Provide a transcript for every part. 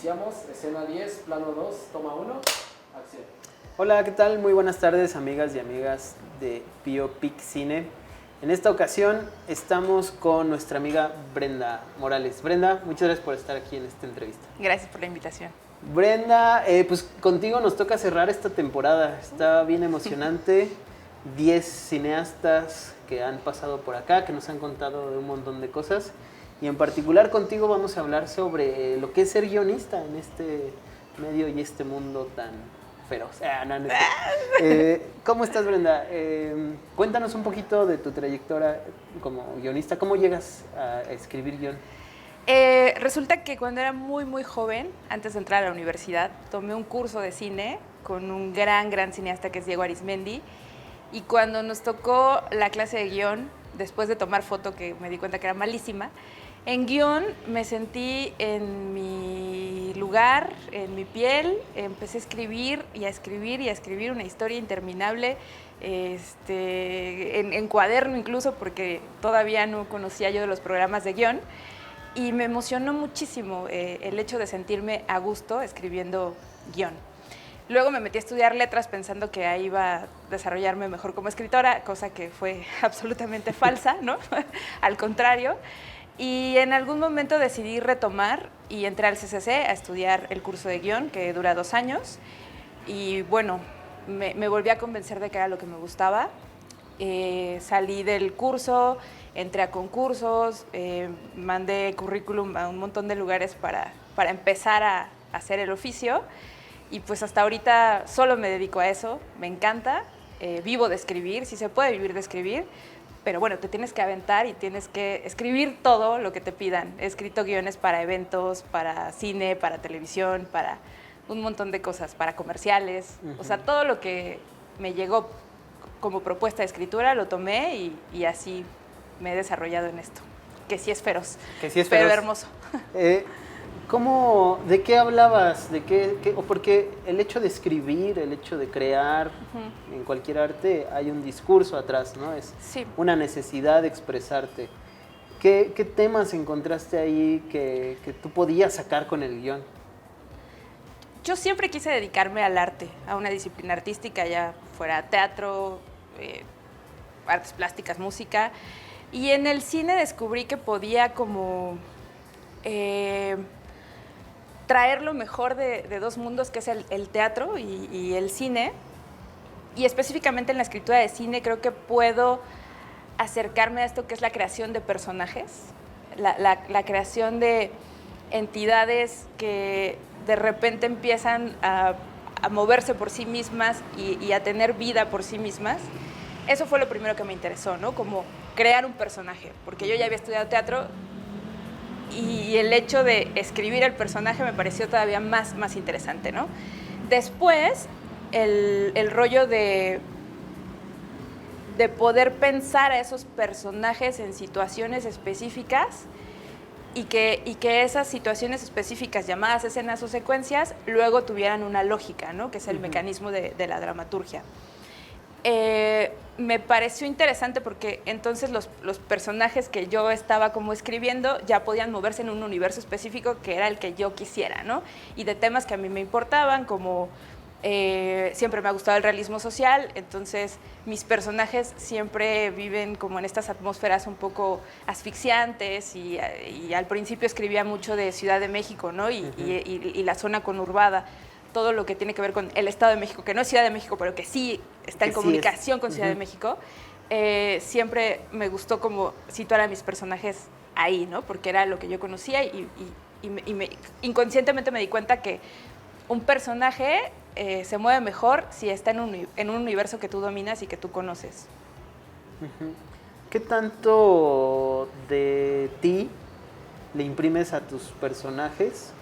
Iniciamos, escena 10, plano 2, toma 1, acción. Hola, ¿qué tal? Muy buenas tardes, amigas y amigas de Biopic Cine. En esta ocasión estamos con nuestra amiga Brenda Morales. Brenda, muchas gracias por estar aquí en esta entrevista. Gracias por la invitación. Brenda, pues contigo nos toca cerrar esta temporada. Está bien emocionante. 10 cineastas que han pasado por acá, que nos han contado de un montón de cosas. Y en particular contigo vamos a hablar sobre lo que es ser guionista en este medio y este mundo tan feroz. ¿Cómo estás, Brenda? Cuéntanos un poquito de tu trayectoria como guionista. ¿Cómo llegas a escribir guión? Resulta que cuando era muy joven, antes de entrar a la universidad, tomé un curso de cine con un gran cineasta que es Diego Arismendi. Y cuando nos tocó la clase de guión, después de tomar foto, que me di cuenta que era malísima, en guión me sentí en mi lugar, en mi piel, empecé a escribir y a escribir y a escribir una historia interminable, en cuaderno incluso, porque todavía no conocía yo de los programas de guión, y me emocionó muchísimo el hecho de sentirme a gusto escribiendo guión. Luego me metí a estudiar letras pensando que ahí iba a desarrollarme mejor como escritora, cosa que fue absolutamente falsa, ¿no? Al contrario. Y en algún momento decidí retomar y entré al CCC a estudiar el curso de guión, que dura 2 años. Y bueno, me volví a convencer de que era lo que me gustaba. Salí del curso, entré a concursos, mandé currículum a un montón de lugares para empezar a hacer el oficio. Y pues hasta ahorita solo me dedico a eso, me encanta, vivo de escribir, si se puede vivir de escribir, pero bueno, te tienes que aventar y tienes que escribir todo lo que te pidan. He escrito guiones para eventos, para cine, para televisión, para un montón de cosas, para comerciales. O sea, todo lo que me llegó como propuesta de escritura lo tomé y así me he desarrollado en esto, que sí es feroz, que sí es pero feroz. hermoso. ¿De qué hablabas? O porque el hecho de escribir, el hecho de crear, en cualquier arte hay un discurso atrás, ¿no? Es Sí. una necesidad de expresarte. ¿Qué temas encontraste ahí que tú podías sacar con el guión? Yo siempre quise dedicarme al arte, a una disciplina artística, ya fuera teatro, artes plásticas, música. Y en el cine descubrí que podía como traer lo mejor de dos mundos, que es el teatro y el cine. Y específicamente en la escritura de cine creo que puedo acercarme a esto que es la creación de personajes, la creación de entidades que de repente empiezan a moverse por sí mismas y a tener vida por sí mismas. Eso fue lo primero que me interesó, ¿no? Como crear un personaje, porque yo ya había estudiado teatro y el hecho de escribir el personaje me pareció todavía más interesante, ¿no? Después, el rollo de poder pensar a esos personajes en situaciones específicas y que esas situaciones específicas, llamadas escenas o secuencias, luego tuvieran una lógica, ¿no? Que es el mecanismo de la dramaturgia. Me pareció interesante porque entonces los personajes que yo estaba como escribiendo ya podían moverse en un universo específico que era el que yo quisiera, ¿no? Y de temas que a mí me importaban, como siempre me ha gustado el realismo social, entonces mis personajes siempre viven como en estas atmósferas un poco asfixiantes y al principio escribía mucho de Ciudad de México, ¿no? Y la zona conurbada, todo lo que tiene que ver con el Estado de México, que no es Ciudad de México, pero que sí está en comunicación con Ciudad de México. Siempre me gustó como situar a mis personajes ahí, ¿no? Porque era lo que yo conocía y inconscientemente me di cuenta que un personaje se mueve mejor si está en un universo que tú dominas y que tú conoces. ¿Qué tanto de ti le imprimes a tus personajes?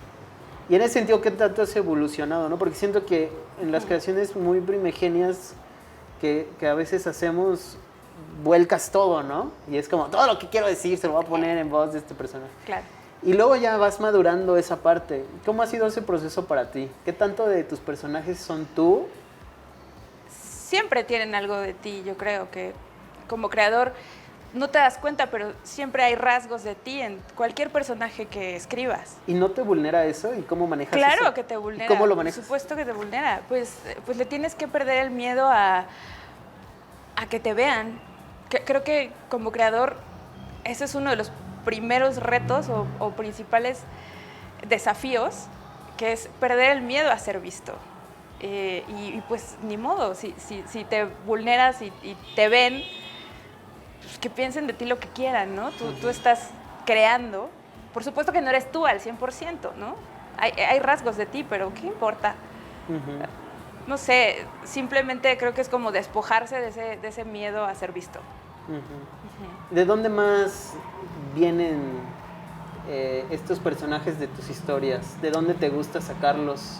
Y en ese sentido, ¿qué tanto has evolucionado, no? Porque siento que en las creaciones muy primigenias que a veces hacemos, vuelcas todo, ¿no? Y es como, todo lo que quiero decir se lo voy a poner en voz de este personaje. Claro. Y luego ya vas madurando esa parte. ¿Cómo ha sido ese proceso para ti? ¿Qué tanto de tus personajes son tú? Siempre tienen algo de ti, yo creo que como creador no te das cuenta, pero siempre hay rasgos de ti en cualquier personaje que escribas. ¿Y no te vulnera eso? ¿Y cómo manejas eso? Claro que te vulnera. ¿Y cómo lo manejas? Por supuesto que te vulnera. Pues le tienes que perder el miedo a que te vean. Creo que como creador ese es uno de los primeros retos o principales desafíos, que es perder el miedo a ser visto. Y pues ni modo, si te vulneras y te ven, pues que piensen de ti lo que quieran, ¿no? Tú estás creando. Por supuesto que no eres tú al 100%, ¿no? Hay rasgos de ti, pero ¿qué importa? No sé, simplemente creo que es como despojarse de ese miedo a ser visto. ¿De dónde más vienen estos personajes de tus historias? ¿De dónde te gusta sacarlos?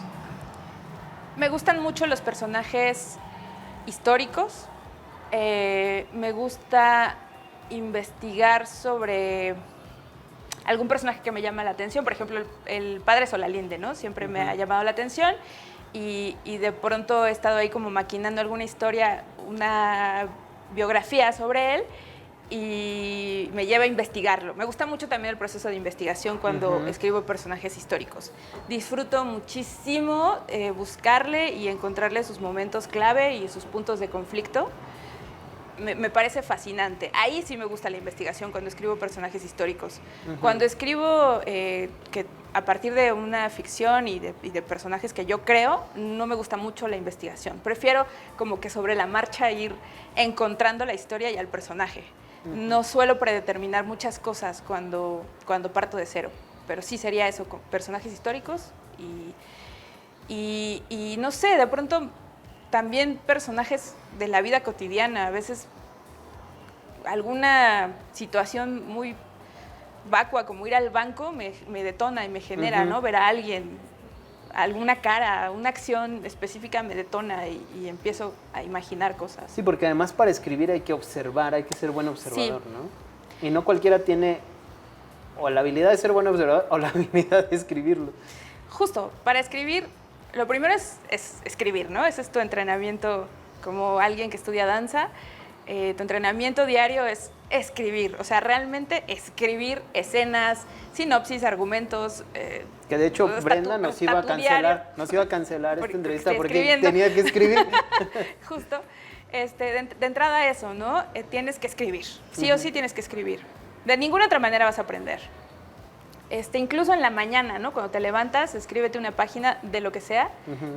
Me gustan mucho los personajes históricos. Me gusta investigar sobre algún personaje que me llama la atención. Por ejemplo, el padre Solalinde, ¿no? Siempre me ha llamado la atención y de pronto he estado ahí como maquinando alguna historia, una biografía sobre él y me lleva a investigarlo. Me gusta mucho también el proceso de investigación cuando escribo personajes históricos. Disfruto muchísimo buscarle y encontrarle sus momentos clave y sus puntos de conflicto. Me parece fascinante. Ahí sí me gusta la investigación cuando escribo personajes históricos. Cuando escribo que a partir de una ficción y de personajes que yo creo, no me gusta mucho la investigación. Prefiero como que sobre la marcha ir encontrando la historia y al personaje. No suelo predeterminar muchas cosas cuando parto de cero, pero sí sería eso, con personajes históricos y no sé, de pronto también personajes de la vida cotidiana. A veces alguna situación muy vacua como ir al banco me detona y me genera, ¿no? Ver a alguien, alguna cara, una acción específica me detona y empiezo a imaginar cosas. Sí, porque además para escribir hay que observar, hay que ser buen observador, Sí. ¿no? Y no cualquiera tiene o la habilidad de ser buen observador o la habilidad de escribirlo. Justo, para escribir, lo primero es escribir, ¿no? Ese es tu entrenamiento como alguien que estudia danza. Tu entrenamiento diario es escribir, o sea, realmente escribir escenas, sinopsis, argumentos. Que de hecho Brenda nos iba a cancelar esta entrevista porque tenía que escribir. Justo, de entrada eso, ¿no? Tienes que escribir, sí o sí tienes que escribir. De ninguna otra manera vas a aprender. Incluso en la mañana, ¿no? Cuando te levantas, escríbete una página de lo que sea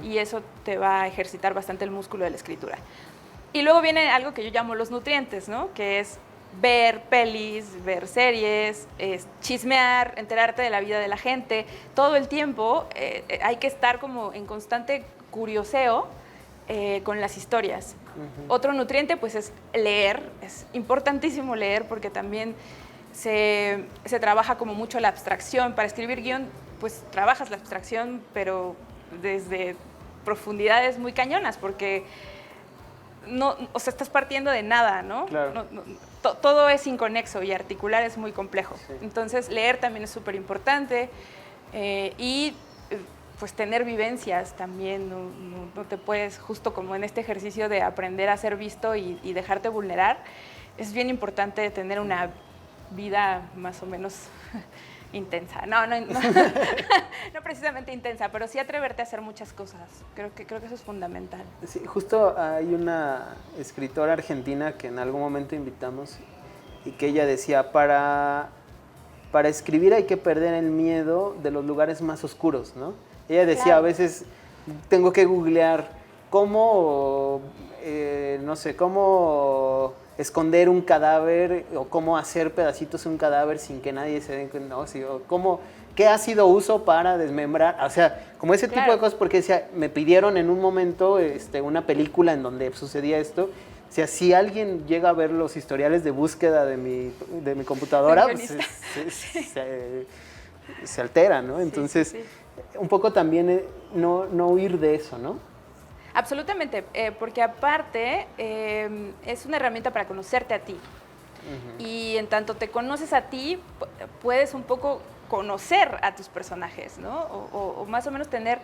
y eso te va a ejercitar bastante el músculo de la escritura. Y luego viene algo que yo llamo los nutrientes, ¿no? Que es ver pelis, ver series, chismear, enterarte de la vida de la gente. Todo el tiempo hay que estar como en constante curioseo con las historias. Otro nutriente, pues, es leer. Es importantísimo leer porque también se trabaja como mucho la abstracción. Para escribir guión, pues, trabajas la abstracción, pero desde profundidades muy cañonas, porque no, o sea, estás partiendo de nada, ¿no? Claro. Todo es inconexo y articular es muy complejo. Sí. Entonces, leer también es súper importante y pues tener vivencias también. No te puedes, justo como en este ejercicio de aprender a ser visto y dejarte vulnerar, es bien importante tener una vida más o menos intensa. No precisamente intensa, pero sí atreverte a hacer muchas cosas. Creo que eso es fundamental. Sí, justo hay una escritora argentina que en algún momento invitamos y que ella decía, para escribir hay que perder el miedo de los lugares más oscuros, ¿no? Ella decía, claro, a veces tengo que googlear cómo, no sé, cómo esconder un cadáver o cómo hacer pedacitos un cadáver sin que nadie se dé cuenta, ¿no? Sí, o cómo, qué ácido uso para desmembrar, o sea, como ese tipo de cosas, porque decía, me pidieron en un momento una película en donde sucedía esto. O sea, si alguien llega a ver los historiales de búsqueda de mi computadora, pues se altera, ¿no? Entonces, sí. Un poco también no huir de eso, ¿no? Absolutamente, porque aparte es una herramienta para conocerte a ti. Y en tanto te conoces a ti, puedes un poco conocer a tus personajes, ¿no? O más o menos tener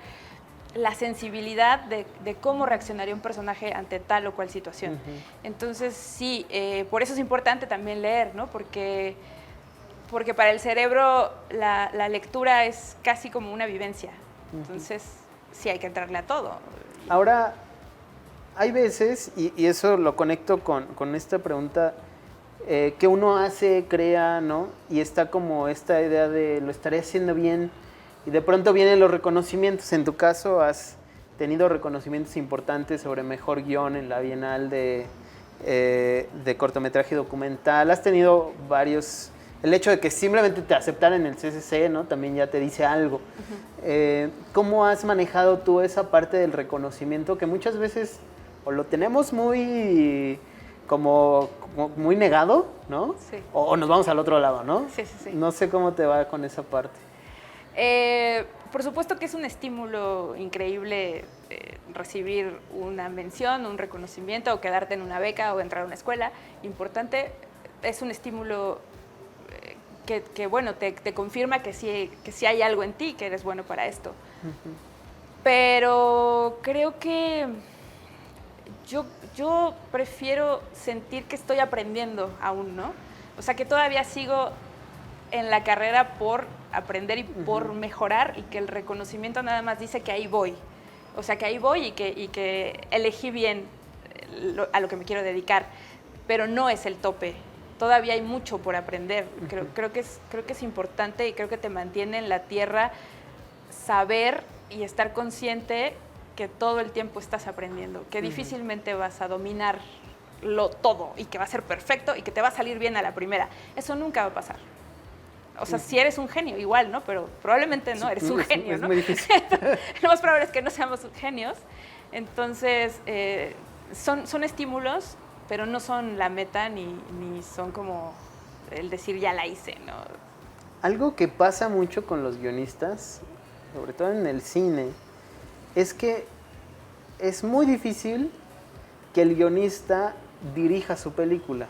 la sensibilidad de cómo reaccionaría un personaje ante tal o cual situación. Entonces, sí, por eso es importante también leer, ¿no? Porque para el cerebro la lectura es casi como una vivencia. Entonces, sí hay que entrarle a todo. Ahora, hay veces, y eso lo conecto con esta pregunta, que uno hace, crea, ¿no? Y está como esta idea de lo estaré haciendo bien, y de pronto vienen los reconocimientos. En tu caso, has tenido reconocimientos importantes sobre mejor guión en la Bienal de cortometraje documental. Has tenido varios. El hecho de que simplemente te aceptaran en el CCC, ¿no? También ya te dice algo. ¿Cómo has manejado tú esa parte del reconocimiento que muchas veces o lo tenemos muy como muy negado, ¿no? Sí. O nos vamos al otro lado, ¿no? Sí, sí, sí. No sé cómo te va con esa parte. Por supuesto que es un estímulo increíble recibir una mención, un reconocimiento, o quedarte en una beca o entrar a una escuela importante. Es un estímulo que bueno, te confirma que sí hay algo en ti, que eres bueno para esto. Pero creo que yo prefiero sentir que estoy aprendiendo aún, ¿no? O sea, que todavía sigo en la carrera por aprender y por mejorar, y que el reconocimiento nada más dice que ahí voy. O sea, que ahí voy y que elegí bien a lo que me quiero dedicar, pero no es el tope. Todavía hay mucho por aprender. Creo que es importante, y creo que te mantiene en la tierra saber y estar consciente que todo el tiempo estás aprendiendo, que difícilmente vas a dominarlo todo y que va a ser perfecto y que te va a salir bien a la primera. Eso nunca va a pasar. O sea, si eres un genio, igual, ¿no? Pero probablemente no eres un genio, ¿no? Es muy difícil. Lo más probable es que no seamos genios. Entonces, son estímulos, pero no son la meta ni son como el decir ya la hice, ¿no? Algo que pasa mucho con los guionistas, sobre todo en el cine, es que es muy difícil que el guionista dirija su película.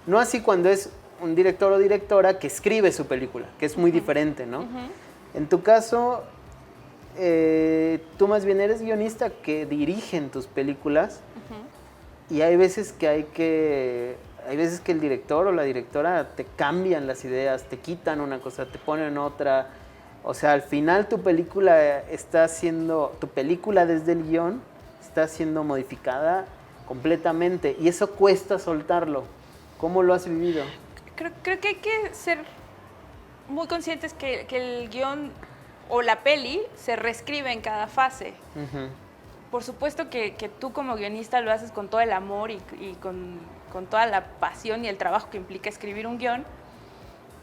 No así cuando es un director o directora que escribe su película, que es muy diferente, ¿no? En tu caso, tú más bien eres guionista que dirigen tus películas, y hay veces que el director o la directora te cambian las ideas, te quitan una cosa, te ponen otra. O sea, al final tu película desde el guión está siendo modificada completamente, y eso cuesta soltarlo. ¿Cómo lo has vivido? Creo que hay que ser muy conscientes que el guión o la peli se reescribe en cada fase. Por supuesto que tú como guionista lo haces con todo el amor y con toda la pasión y el trabajo que implica escribir un guión,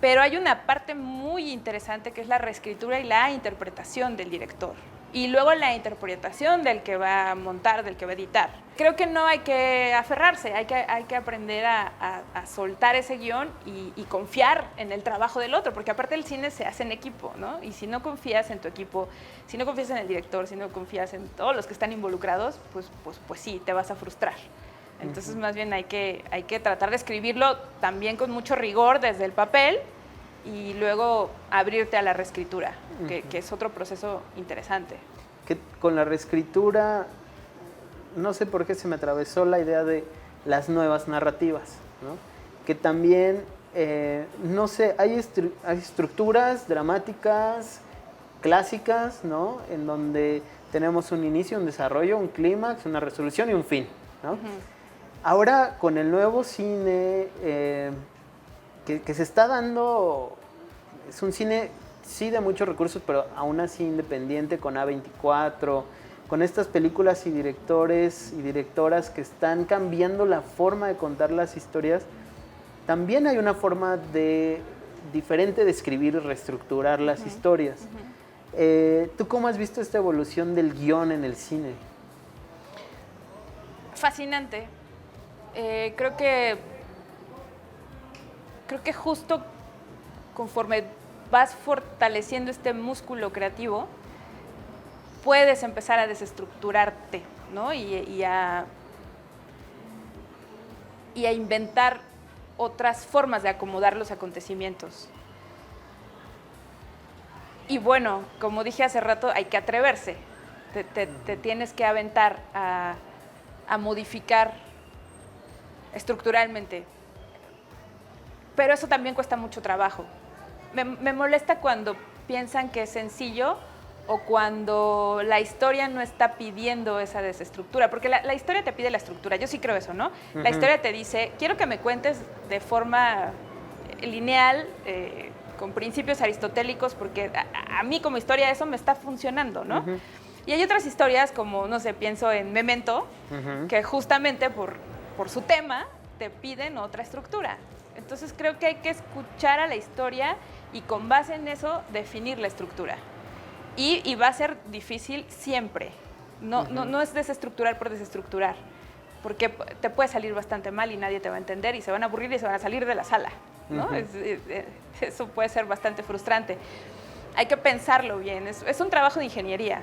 pero hay una parte muy interesante que es la reescritura y la interpretación del director. Y luego la interpretación del que va a montar, del que va a editar. Creo que no hay que aferrarse, hay que aprender a soltar ese guión y confiar en el trabajo del otro, porque aparte el cine se hace en equipo, ¿no? Y si no confías en tu equipo, si no confías en el director, si no confías en todos los que están involucrados, pues sí, te vas a frustrar. Entonces más bien hay que tratar de escribirlo también con mucho rigor desde el papel, y luego abrirte a la reescritura, que es otro proceso interesante. Que con la reescritura, no sé por qué se me atravesó la idea de las nuevas narrativas, ¿no? Que también, no sé, hay estructuras dramáticas clásicas, ¿no? En donde tenemos un inicio, un desarrollo, un clímax, una resolución y un fin, ¿no? Ahora, con el nuevo cine que se está dando, es un cine, sí, de muchos recursos, pero aún así independiente, con A24, con estas películas y directores y directoras que están cambiando la forma de contar las historias. También hay una forma diferente de escribir y reestructurar las historias. ¿Tú cómo has visto esta evolución del guión en el cine? Fascinante. Creo que justo conforme vas fortaleciendo este músculo creativo, puedes empezar a desestructurarte, ¿no? Y a inventar otras formas de acomodar los acontecimientos. Y bueno, como dije hace rato, hay que atreverse. te tienes que aventar a modificar estructuralmente. Pero eso también cuesta mucho trabajo. Me molesta cuando piensan que es sencillo o cuando la historia no está pidiendo esa desestructura, porque la historia te pide la estructura, yo sí creo eso, ¿no? La historia te dice, quiero que me cuentes de forma lineal, con principios aristotélicos, porque a mí como historia eso me está funcionando, ¿no? Y hay otras historias como, no sé, pienso en Memento, que justamente por su tema te piden otra estructura. Entonces creo que hay que escuchar a la historia y con base en eso definir la estructura. Y va a ser difícil siempre. No es desestructurar por desestructurar, porque te puede salir bastante mal y nadie te va a entender y se van a aburrir y se van a salir de la sala, ¿no? Eso puede ser bastante frustrante. Hay que pensarlo bien, es un trabajo de ingeniería.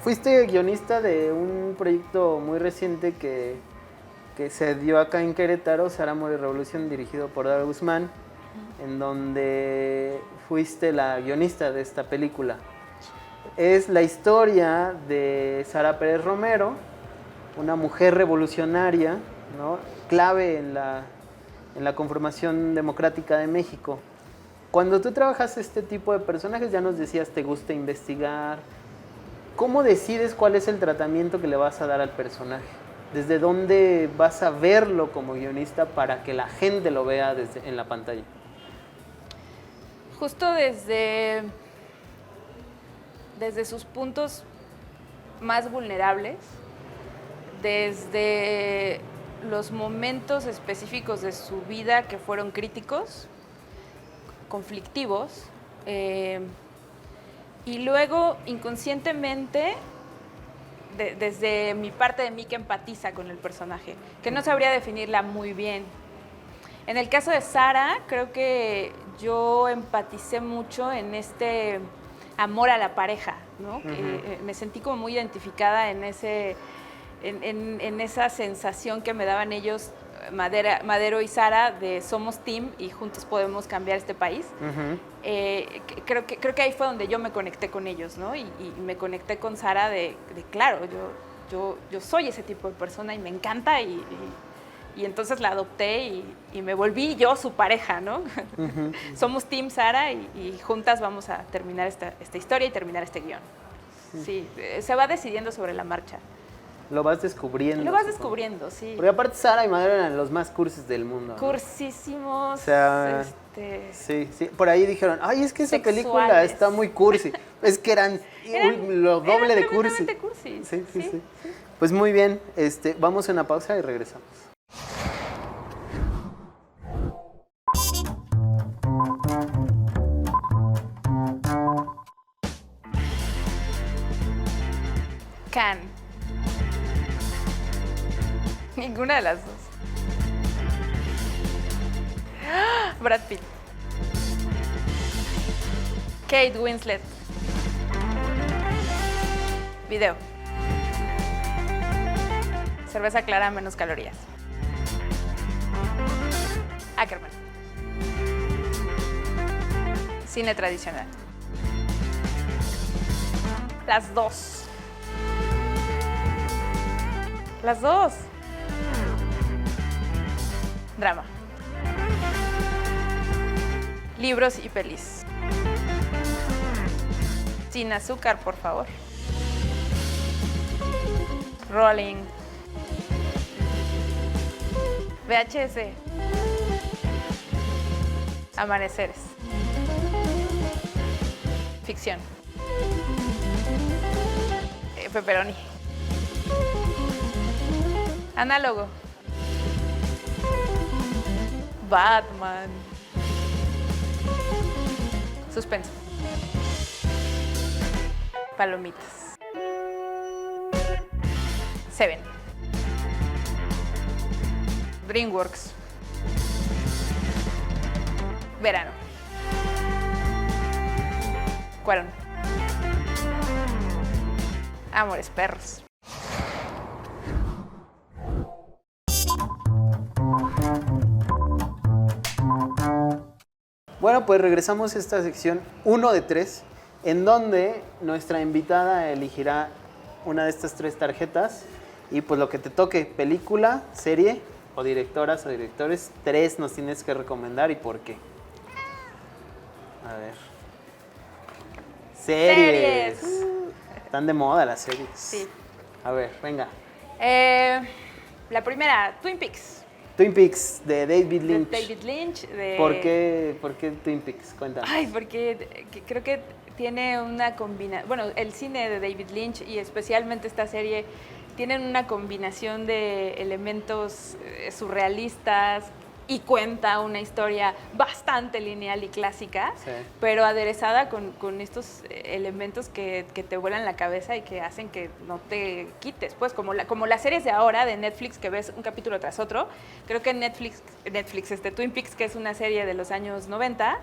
Fuiste guionista de un proyecto muy reciente que se dio acá en Querétaro, Sara Amor y Revolución, dirigido por Dara Guzmán, en donde fuiste la guionista de esta película. Es la historia de Sara Pérez Romero, una mujer revolucionaria, ¿no?, clave en la conformación democrática de México. Cuando tú trabajas este tipo de personajes, ya nos decías, te gusta investigar. ¿Cómo decides cuál es el tratamiento que le vas a dar al personaje? ¿Desde dónde vas a verlo como guionista para que la gente lo vea en la pantalla? Justo desde sus puntos más vulnerables, desde los momentos específicos de su vida que fueron críticos, conflictivos, y luego inconscientemente desde mi parte de mí que empatiza con el personaje, que no sabría definirla muy bien. En el caso de Sara, creo que yo empaticé mucho en este amor a la pareja, ¿no? Me sentí como muy identificada en esa sensación que me daban ellos, Madero y Sara, de somos team y juntos podemos cambiar este país. Creo que ahí fue donde yo me conecté con ellos, ¿no? Y me conecté con Sara de claro, yo soy ese tipo de persona y me encanta y entonces la adopté y me volví yo su pareja, ¿no? Somos team Sara y juntas vamos a terminar esta historia y terminar este guión. Sí, se va decidiendo sobre la marcha. Lo vas descubriendo. Lo vas descubriendo, sí. Porque aparte Sara y Madero eran los más cursis del mundo, ¿no? Cursísimos. O sea, sí. Por ahí dijeron, ay, es que esa película está muy cursi. Es que eran lo doble de cursi. cursi. Sí. Pues muy bien, vamos a una pausa y regresamos. Can. Ninguna de las dos. Brad Pitt. Kate Winslet. Video. Cerveza clara, menos calorías. Ackerman. Cine tradicional. Las dos. Las dos. Drama. Libros y pelis. Sin azúcar, por favor. Rolling. VHS. Amaneceres. Ficción. Pepperoni. Análogo. Batman. Suspenso. Palomitas. Seven. DreamWorks. Verano. Cuarón. Amores perros. Bueno, pues regresamos a esta sección 1 de 3, en donde nuestra invitada elegirá una de estas 3 tarjetas y pues lo que te toque, película, serie o directoras o directores, 3 nos tienes que recomendar y por qué. A ver. Series. Están de moda las series. Sí. A ver, venga. La primera, Twin Peaks. Twin Peaks de David De Lynch. David Lynch. ¿Por qué Twin Peaks? Cuéntame. Ay, porque creo que tiene una combinación, bueno, el cine de David Lynch y especialmente esta serie tienen una combinación de elementos surrealistas y cuenta una historia bastante lineal y clásica, Sí. pero aderezada con estos elementos que te vuelan la cabeza y que hacen que no te quites. Pues como las series de ahora de Netflix que ves un capítulo tras otro, creo que Netflix Twin Peaks, que es una serie de los años 90,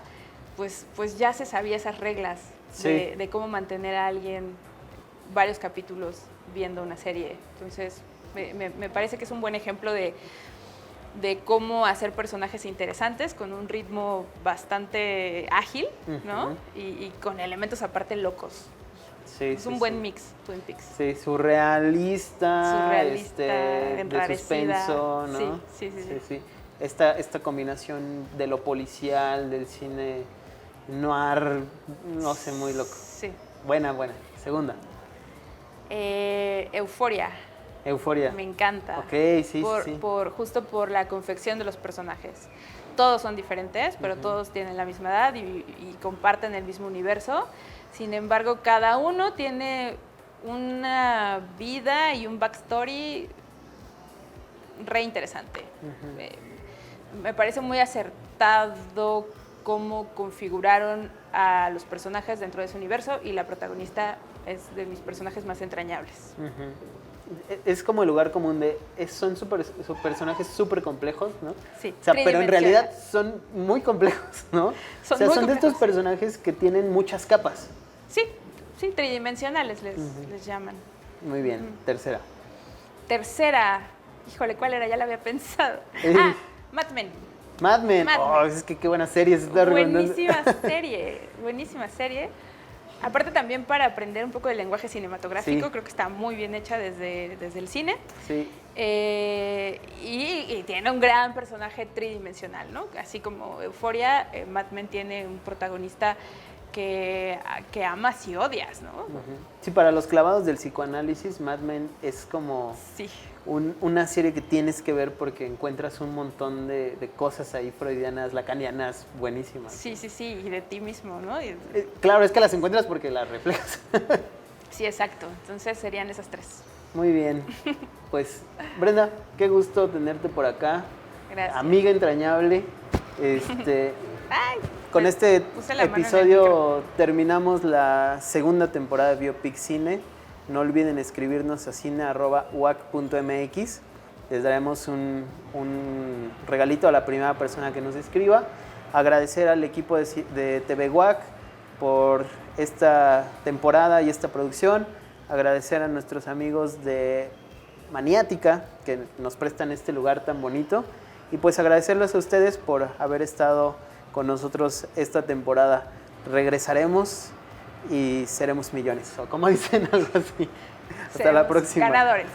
pues ya se sabía esas reglas Sí. de cómo mantener a alguien varios capítulos viendo una serie. Entonces, me parece que es un buen ejemplo de cómo hacer personajes interesantes con un ritmo bastante ágil, ¿no? Ujú. Y con elementos aparte locos. Sí, Es sí, un buen sí. mix, Twin Peaks. Sí, surrealista, de enrarecida. suspenso, ¿no? Sí. Esta combinación de lo policial, del cine noir, no sé, muy loco. Sí. Buena. Segunda, Euforia. Euforia. Me encanta. Ok, sí. Justo por la confección de los personajes. Todos son diferentes, pero todos tienen la misma edad y comparten el mismo universo. Sin embargo, cada uno tiene una vida y un backstory re interesante. Me parece muy acertado cómo configuraron a los personajes dentro de ese universo y la protagonista es de mis personajes más entrañables. Es como el lugar común de... son personajes súper complejos, ¿no? Sí, O sea, pero en tridimensional. realidad son muy complejos, ¿no? Son o sea, muy son de estos complejos. personajes que tienen muchas capas. Sí, tridimensionales les llaman. Muy bien. Tercera. Tercera, híjole, ¿cuál era? Ya la había pensado. Mad Men. Mad Men. Mad Oh, Men. es que qué buena serie se está recomendando. Buenísima serie. Aparte también para aprender un poco del lenguaje cinematográfico, Sí. creo que está muy bien hecha desde el cine. Sí. Y tiene un gran personaje tridimensional, ¿no? Así como Euforia, Mad Men tiene un protagonista que amas y odias, ¿no? Sí, para los clavados del psicoanálisis, Mad Men es como Sí. una serie que tienes que ver porque encuentras un montón de cosas ahí freudianas, lacanianas, buenísimas. Sí, y de ti mismo, ¿no? Claro, es que las encuentras porque las reflejas. Sí, exacto. Entonces serían esas 3. Muy bien. Pues, Brenda, qué gusto tenerte por acá. Gracias. Amiga entrañable. Ay, Con este puse la mano en el episodio terminamos la segunda temporada de Biopic Cine. No olviden escribirnos a cine@uac.mx. Les daremos un regalito a la primera persona que nos escriba. Agradecer al equipo de TV UAC por esta temporada y esta producción. Agradecer a nuestros amigos de Maniática que nos prestan este lugar tan bonito. Y pues agradecerles a ustedes por haber estado con nosotros esta temporada. Regresaremos y seremos millones, o como dicen, algo así. Hasta la seremos próxima. Ganadores.